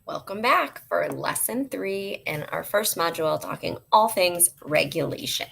Welcome back for lesson 3 in our first module, talking all things regulation.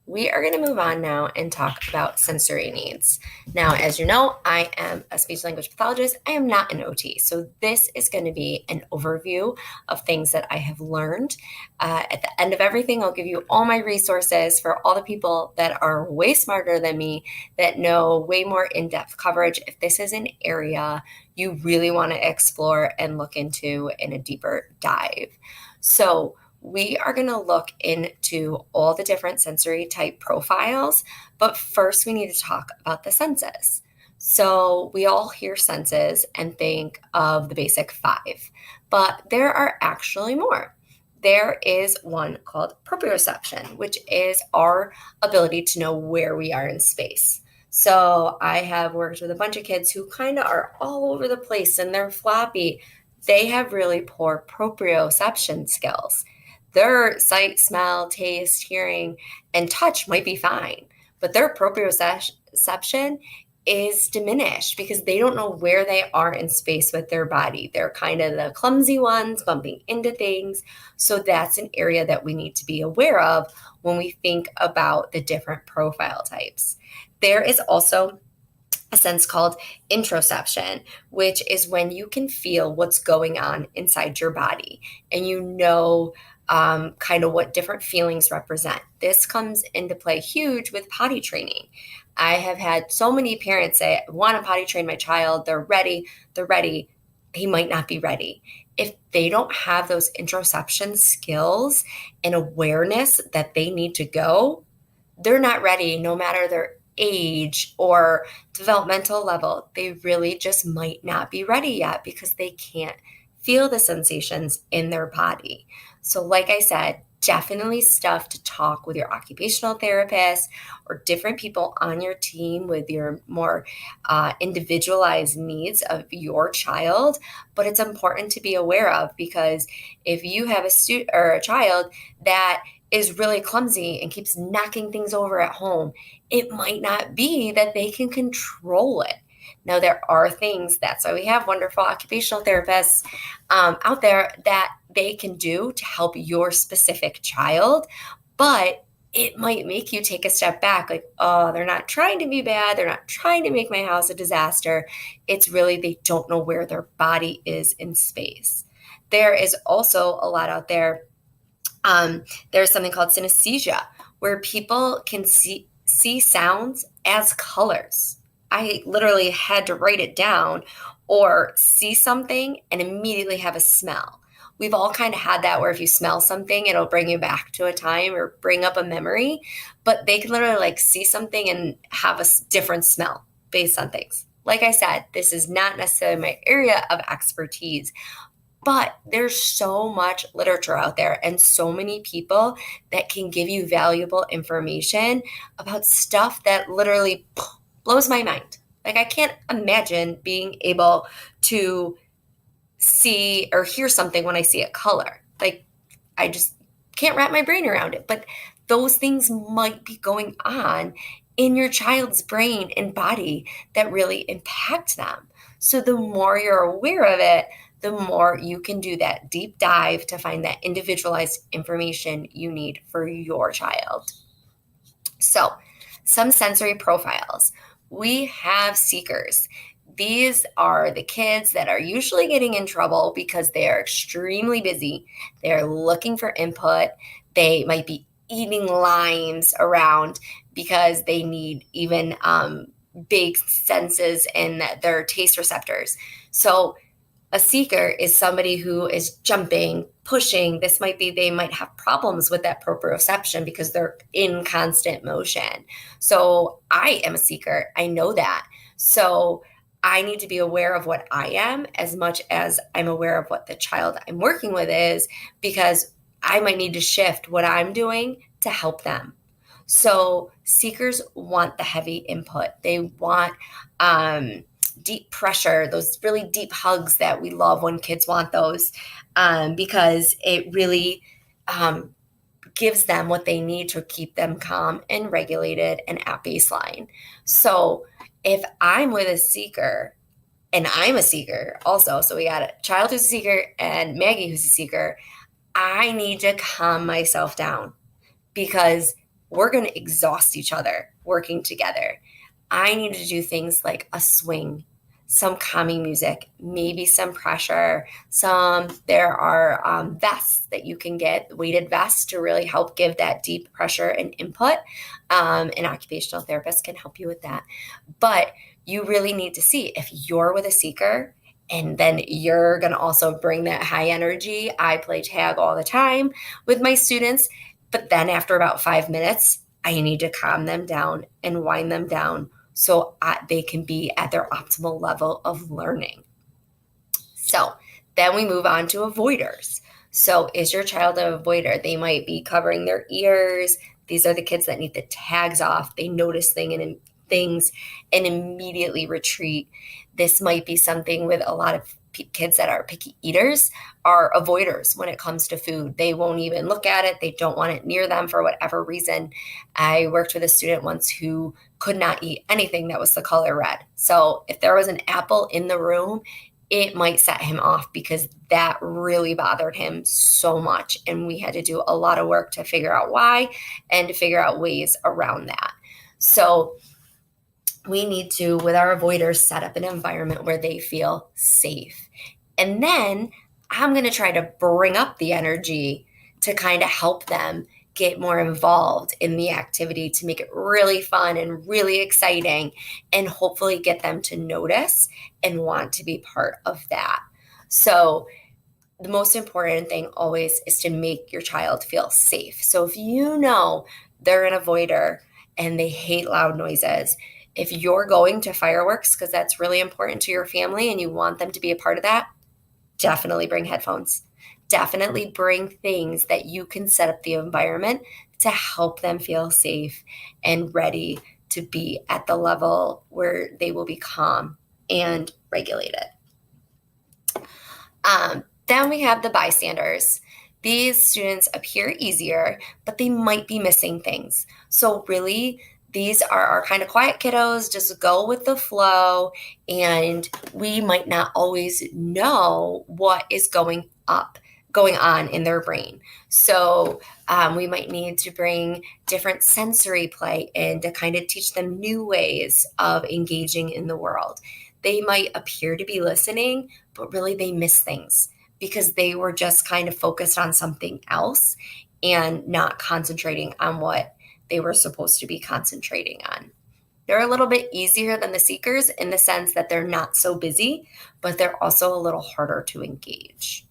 We are going to move on now and talk about sensory needs. Now, as you know, I am a speech language pathologist. I am not an OT. So this is going to be an overview of things that I have learned. At the end of everything, I'll give you all my resources for all the people that are way smarter than me, that know way more in-depth coverage. If this is an area you really want to explore and look into in a deeper dive. So we are going to look into all the different sensory type profiles, but first we need to talk about the senses. So we all hear senses and think of the basic 5, but there are actually more. There is one called proprioception, which is our ability to know where we are in space. So I have worked with a bunch of kids who kind of are all over the place and they're floppy. They have really poor proprioception skills. Their sight, smell, taste, hearing, and touch might be fine, but their proprioception is diminished because they don't know where they are in space with their body. They're kind of the clumsy ones bumping into things. So that's an area that we need to be aware of when we think about the different profile types. There is also a sense called interoception, which is when you can feel what's going on inside your body and you know kind of what different feelings represent. This comes into play huge with potty training. I have had so many parents say, I want to potty train my child. They're ready. He might not be ready. If they don't have those interoception skills and awareness that they need to go, they're not ready, no matter their age or developmental level. They really just might not be ready yet because they can't feel the sensations in their body. So like I said, definitely stuff to talk with your occupational therapist or different people on your team with your more individualized needs of your child. But it's important to be aware of, because if you have a student or a child that is really clumsy and keeps knocking things over at home, it might not be that they can control it. Now, there are things, that's why we have wonderful occupational therapists out there that they can do to help your specific child, but it might make you take a step back, like, oh, they're not trying to be bad. They're not trying to make my house a disaster. It's really, they don't know where their body is in space. There is also a lot out there. There's something called synesthesia, where people can see sounds as colors. I literally had to write it down, or see something and immediately have a smell. We've all kind of had that, where if you smell something, it'll bring you back to a time or bring up a memory, but they can literally like see something and have a different smell based on things. Like I said, this is not necessarily my area of expertise, but there's so much literature out there and so many people that can give you valuable information about stuff that literally blows my mind. Like, I can't imagine being able to see or hear something when I see a color. Like, I just can't wrap my brain around it. But those things might be going on in your child's brain and body that really impact them. So the more you're aware of it, the more you can do that deep dive to find that individualized information you need for your child. So, some sensory profiles. We have seekers. These are the kids that are usually getting in trouble because they are extremely busy. They're looking for input. They might be eating lines around because they need even big senses in their taste receptors. So a seeker is somebody who is jumping, pushing. This might be, they might have problems with that proprioception because they're in constant motion. So I am a seeker. I know that. So I need to be aware of what I am as much as I'm aware of what the child I'm working with is, because I might need to shift what I'm doing to help them. So seekers want the heavy input. They want deep pressure, those really deep hugs that we love when kids want those, because it really gives them what they need to keep them calm and regulated and at baseline. So if I'm with a seeker, and I'm a seeker also. So we got a child who's a seeker and Maggie who's a seeker. I need to calm myself down because we're going to exhaust each other working together. I need to do things like a swing, some calming music, maybe some pressure. There are vests that you can get, weighted vests to really help give that deep pressure and input. An occupational therapist can help you with that. But you really need to see if you're with a seeker and then you're going to also bring that high energy. I play tag all the time with my students, but then after about 5 minutes, I need to calm them down and wind them down so they can be at their optimal level of learning. So then we move on to avoiders. So is your child an avoider? They might be covering their ears. These are the kids that need the tags off. They notice things and immediately retreat. This might be something with a lot of kids that are picky eaters, are avoiders when it comes to food. They won't even look at it. They don't want it near them for whatever reason. I worked with a student once who could not eat anything that was the color red. So if there was an apple in the room, it might set him off because that really bothered him so much. And we had to do a lot of work to figure out why and to figure out ways around that. So we need to, with our avoiders, set up an environment where they feel safe. And then I'm going to try to bring up the energy to kind of help them get more involved in the activity to make it really fun and really exciting and hopefully get them to notice and want to be part of that. So the most important thing always is to make your child feel safe. So if you know they're an avoider and they hate loud noises, if you're going to fireworks, because that's really important to your family and you want them to be a part of that, definitely bring headphones. Definitely bring things that you can set up the environment to help them feel safe and ready to be at the level where they will be calm and regulated. Then we have the bystanders. These students appear easier, but they might be missing things. So really, these are our kind of quiet kiddos, just go with the flow, and we might not always know what is going on in their brain. So we might need to bring different sensory play in to kind of teach them new ways of engaging in the world. They might appear to be listening, but really they miss things because they were just kind of focused on something else and not concentrating on what they were supposed to be concentrating on. They're a little bit easier than the seekers in the sense that they're not so busy, but they're also a little harder to engage.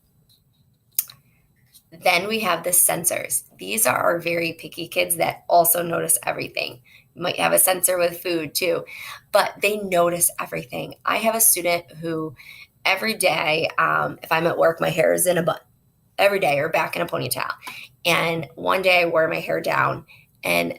Then we have the sensors. These are our very picky kids that also notice everything. You might have a sensor with food too, but they notice everything. I have a student who every day, if I'm at work, my hair is in a bun every day or back in a ponytail. And one day I wore my hair down and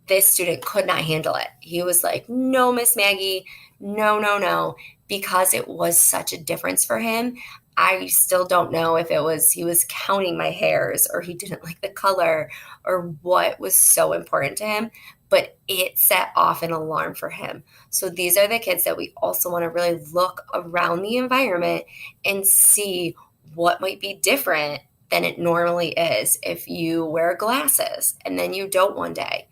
this student could not handle it. He was like, no, Miss Maggie, no, because it was such a difference for him. I still don't know if it was he was counting my hairs or he didn't like the color or what was so important to him, but it set off an alarm for him. So these are the kids that we also want to really look around the environment and see what might be different than it normally is. If you wear glasses and then you don't one day,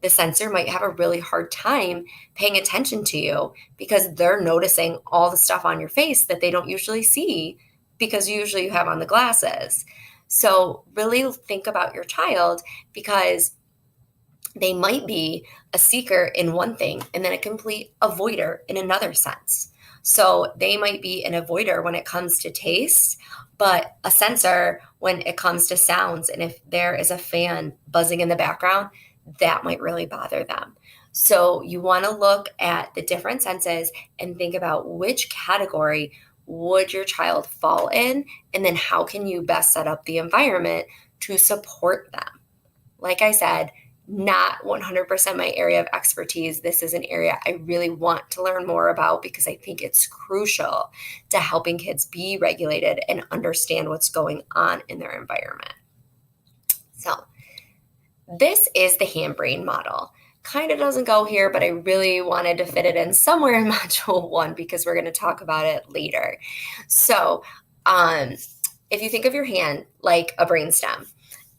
the sensor might have a really hard time paying attention to you because they're noticing all the stuff on your face that they don't usually see because usually you have on the glasses. So really think about your child because they might be a seeker in one thing and then a complete avoider in another sense. So they might be an avoider when it comes to taste, but a sensor when it comes to sounds. And if there is a fan buzzing in the background, that might really bother them. So you want to look at the different senses and think about which category would your child fall in, and then how can you best set up the environment to support them. Like I said, not 100% my area of expertise. This is an area I really want to learn more about because I think it's crucial to helping kids be regulated and understand what's going on in their environment. So this is the hand-brain model. kind of doesn't go here, but I really wanted to fit it in somewhere in module 1 because we're going to talk about it later. So if you think of your hand like a brainstem,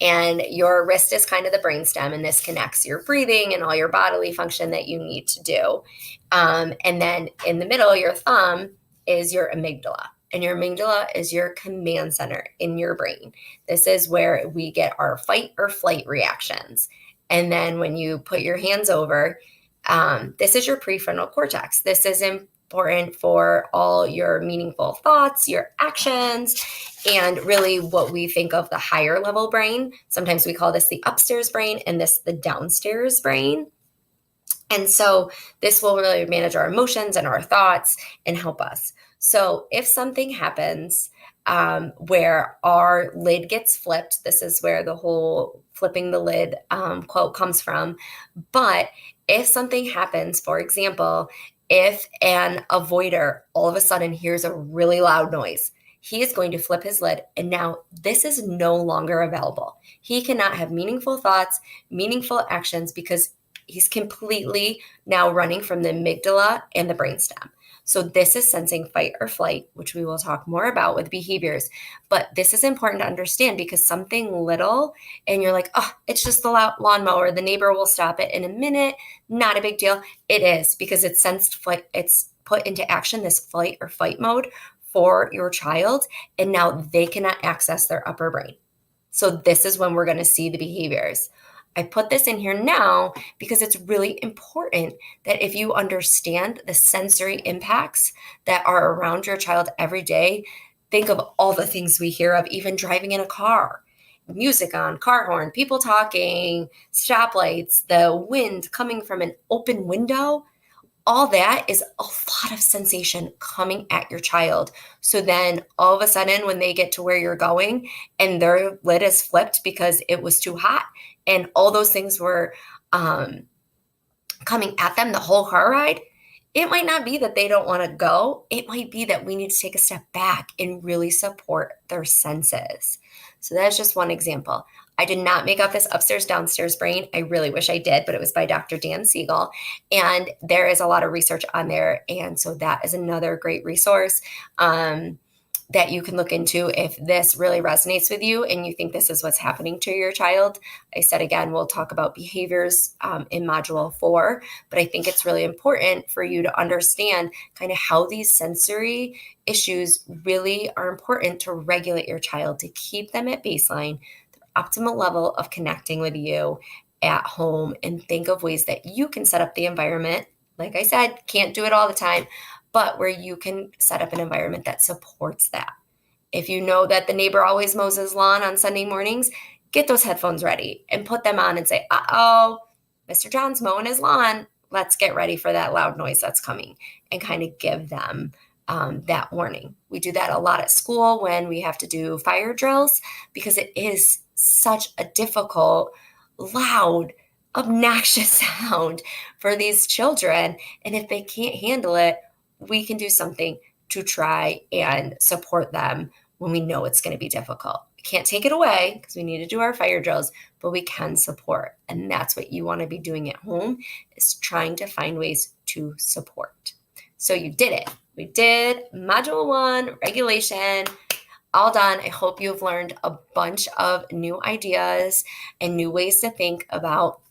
and your wrist is kind of the brainstem, and this connects your breathing and all your bodily function that you need to do. And then in the middle, your thumb is your amygdala. And your amygdala is your command center in your brain. This is where we get our fight or flight reactions. And then when you put your hands over, this is your prefrontal cortex. This is important for all your meaningful thoughts, your actions, and really what we think of the higher level brain. Sometimes we call this the upstairs brain and this the downstairs brain. And so this will really manage our emotions and our thoughts and help us. So if something happens where our lid gets flipped, this is where the whole flipping the lid quote comes from. But if something happens, for example, if an avoider all of a sudden hears a really loud noise, he is going to flip his lid, and now this is no longer available. He cannot have meaningful thoughts, meaningful actions, because he's completely now running from the amygdala and the brainstem. So this is sensing fight or flight, which we will talk more about with behaviors. But this is important to understand because something little and you're like, oh, it's just the lawnmower. The neighbor will stop it in a minute. Not a big deal. It is, because it's sensed flight. It's put into action, this flight or fight mode for your child. And now they cannot access their upper brain. So this is when we're going to see the behaviors. I put this in here now because it's really important that if you understand the sensory impacts that are around your child every day, think of all the things we hear of, even driving in a car, music on, car horn, people talking, stoplights, the wind coming from an open window. All that is a lot of sensation coming at your child. So then all of a sudden when they get to where you're going and their lid is flipped because it was too hot and all those things were coming at them the whole car ride, it might not be that they don't want to go. It might be that we need to take a step back and really support their senses. So that's just one example. I did not make up this upstairs downstairs brain. I really wish I did, but it was by Dr. Dan Siegel. And there is a lot of research on there. And so that is another great resource that you can look into if this really resonates with you and you think this is what's happening to your child. I said, again, we'll talk about behaviors in module 4, but I think it's really important for you to understand kind of how these sensory issues really are important to regulate your child, to keep them at baseline, the optimal level of connecting with you at home, and think of ways that you can set up the environment. Like I said, can't do it all the time, but where you can set up an environment that supports that. If you know that the neighbor always mows his lawn on Sunday mornings, get those headphones ready and put them on and say, uh-oh, Mr. John's mowing his lawn. Let's get ready for that loud noise that's coming, and kind of give them that warning. We do that a lot at school when we have to do fire drills because it is such a difficult, loud, obnoxious sound for these children. And if they can't handle it, we can do something to try and support them when we know it's going to be difficult. We can't take it away because we need to do our fire drills, but we can support. And that's what you want to be doing at home, is trying to find ways to support. So you did it. We did module 1, regulation, all done. I hope you've learned a bunch of new ideas and new ways to think about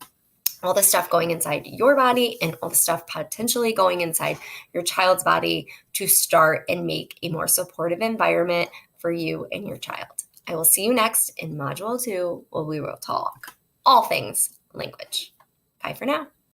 all the stuff going inside your body and all the stuff potentially going inside your child's body to start and make a more supportive environment for you and your child. I will see you next in module 2, where we will talk all things language. Bye for now.